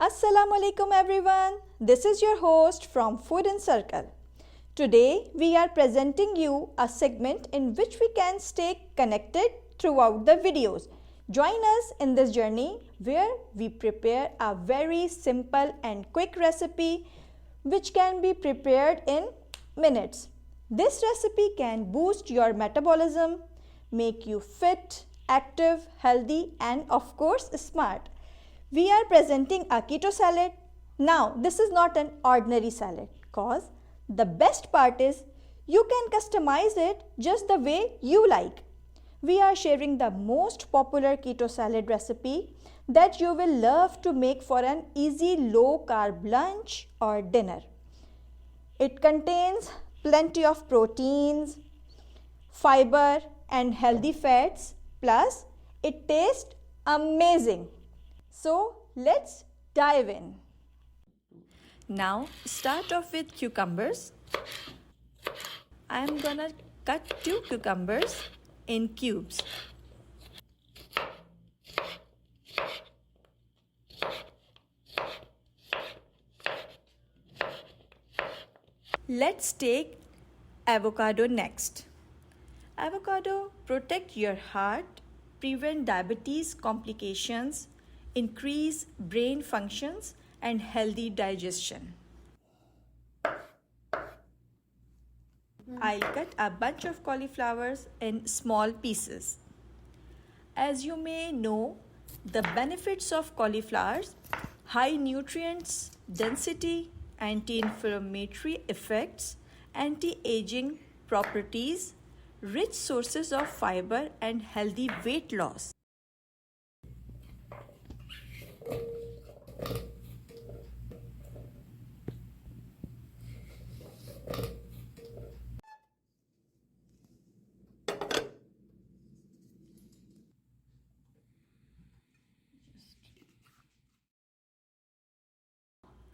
Assalamu alaikum everyone. This is your host from Food Encircle. Today we are presenting you a segment in which we can stay connected throughout the videos. Join us in this journey where we prepare a very simple and quick recipe which can be prepared in minutes. This recipe can boost your metabolism, make you fit, active, healthy and of course smart. We are presenting a keto salad. Now this is not an ordinary salad cause the best part is you can customize it just the way you like. We are sharing the most popular keto salad recipe that you will love to make for an easy low carb lunch or dinner. It contains plenty of proteins, fiber and healthy fats, plus it tastes amazing. So let's dive in. Now start off with cucumbers. I am gonna cut 2 cucumbers in cubes. Let's take avocado next. Avocado protect your heart, prevent diabetes complications, increase brain functions and healthy digestion. I'll cut a bunch of cauliflowers in small pieces. As you may know, the benefits of cauliflowers: high nutrients density, anti-inflammatory effects, anti-aging properties, rich sources of fiber and healthy weight loss.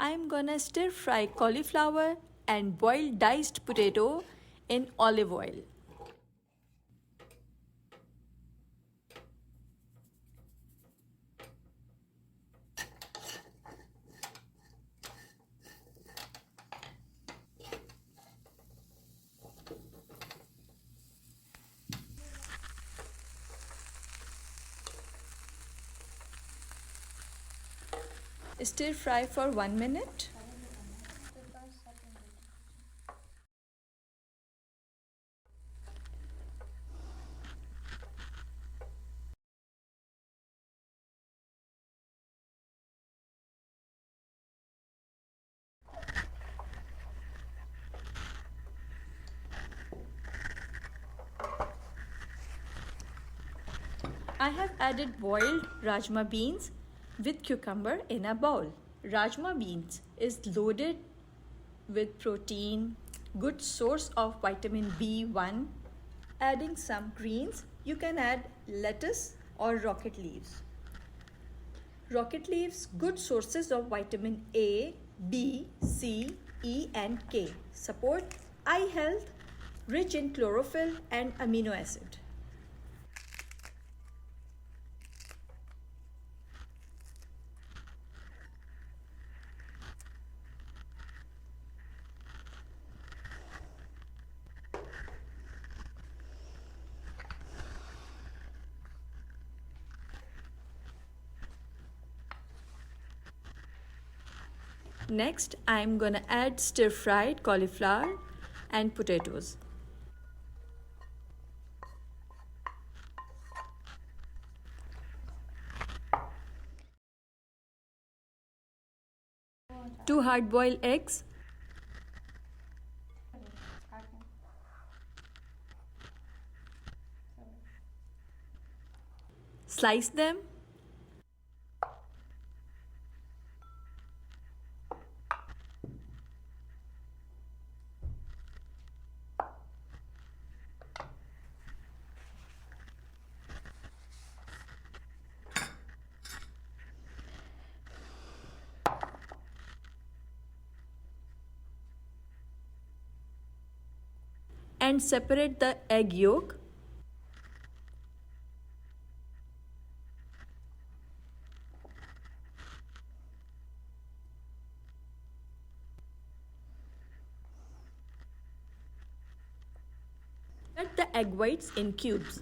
I'm gonna stir fry cauliflower and boil diced potato in olive oil. Stir fry for 1 minute. I have added boiled rajma beans with cucumber in a bowl. Rajma beans is loaded with protein, good source of vitamin B1. Adding some greens, you can add lettuce or rocket leaves. Rocket leaves, good sources of vitamin A, B, C, E and K. Support eye health, rich in chlorophyll and amino acid. Next, I'm gonna add stir-fried cauliflower and potatoes. Two hard-boiled eggs. Slice them. And separate the egg yolk. Cut the egg whites in cubes.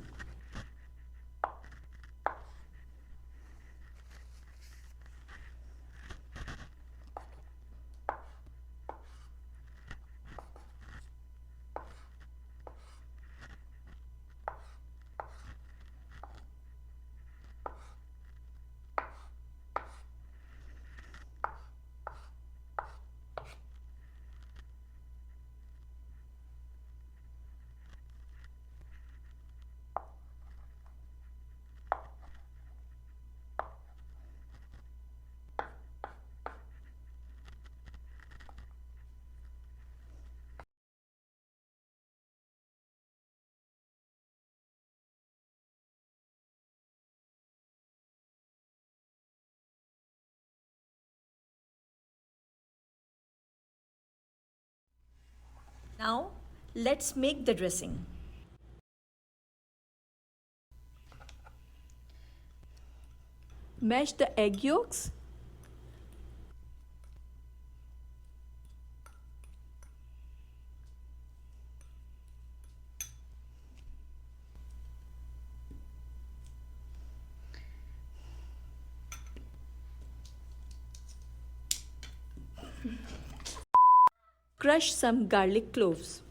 Now, let's make the dressing. Mash the egg yolks. Crush some garlic cloves.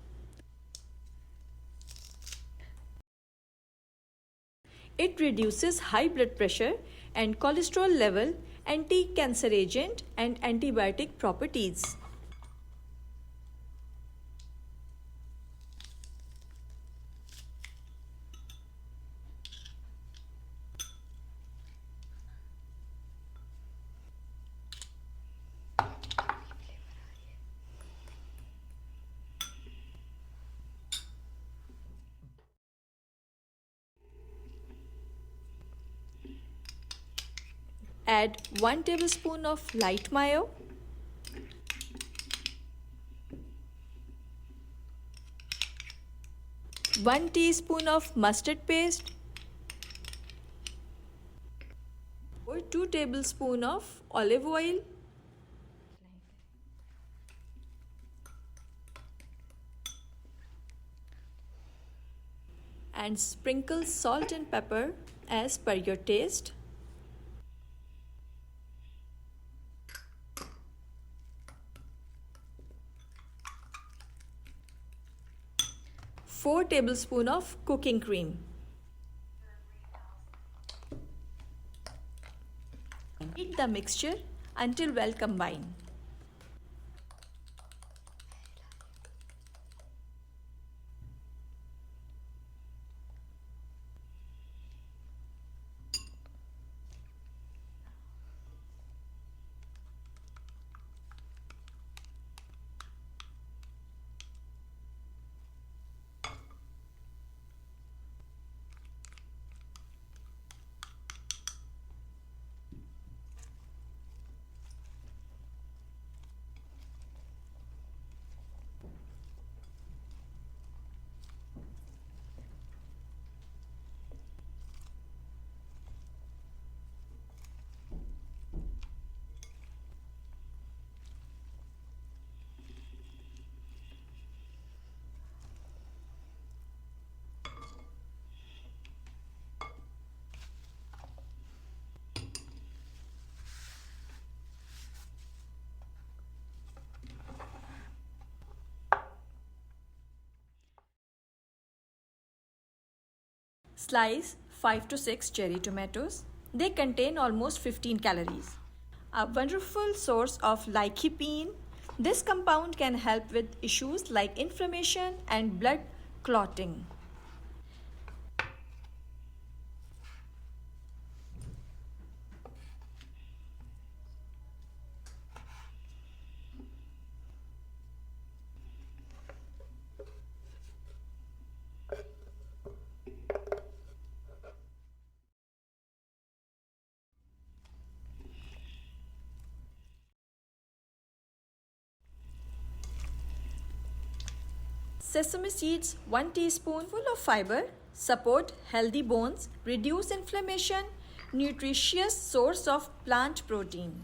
It reduces high blood pressure and cholesterol level, anti-cancer agent and antibiotic properties. Add 1 tablespoon of light mayo, 1 teaspoon of mustard paste, or 2 tablespoons of olive oil, and sprinkle salt and pepper as per your taste. Four tablespoons of cooking cream. Heat the mixture until well combined. Slice 5 to 6 cherry tomatoes. They contain almost 15 calories. A wonderful source of lycopene. This compound can help with issues like inflammation and blood clotting. Sesame seeds 1 teaspoon full of fiber, support healthy bones, reduce inflammation, nutritious source of plant protein.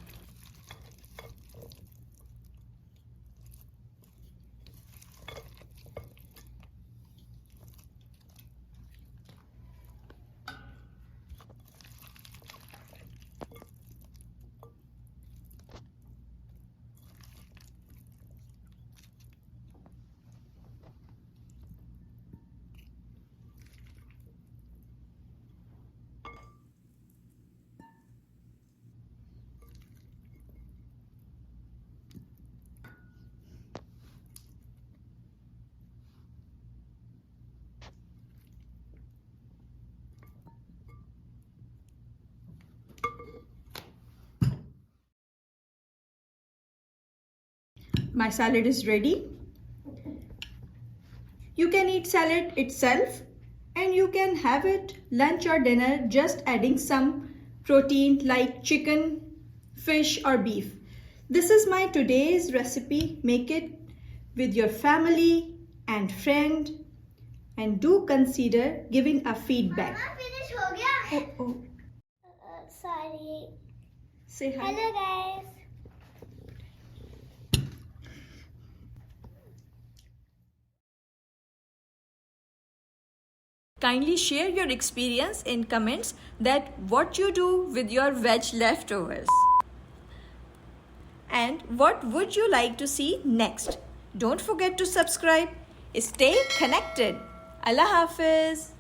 my salad is ready. You can eat salad itself and you can have it lunch or dinner, just adding some protein like chicken, fish or beef. This is my today's recipe. Make it with your family and friend and do consider giving a feedback. Mama, finish ho gaya? Oh. Sorry. Say hi. Hello guys. Kindly share your experience in comments that what you do with your veg leftovers. And what would you like to see next? Don't forget to subscribe. Stay connected. Allah Hafiz.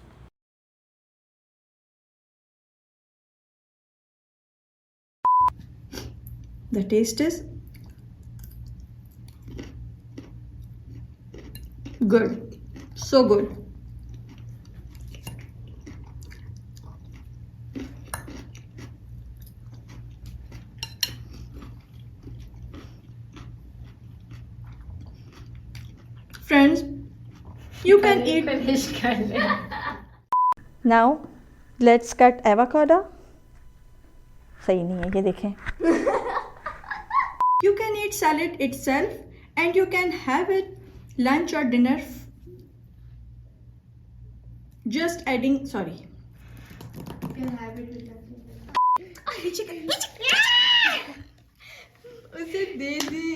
The taste is good. So good. Friends, you can eat. Now, let's cut avocado. सही नहीं है ये देखें. You can eat salad itself and you can have it lunch or dinner. Just adding, sorry. You can have it with lunch. उसे दे दी.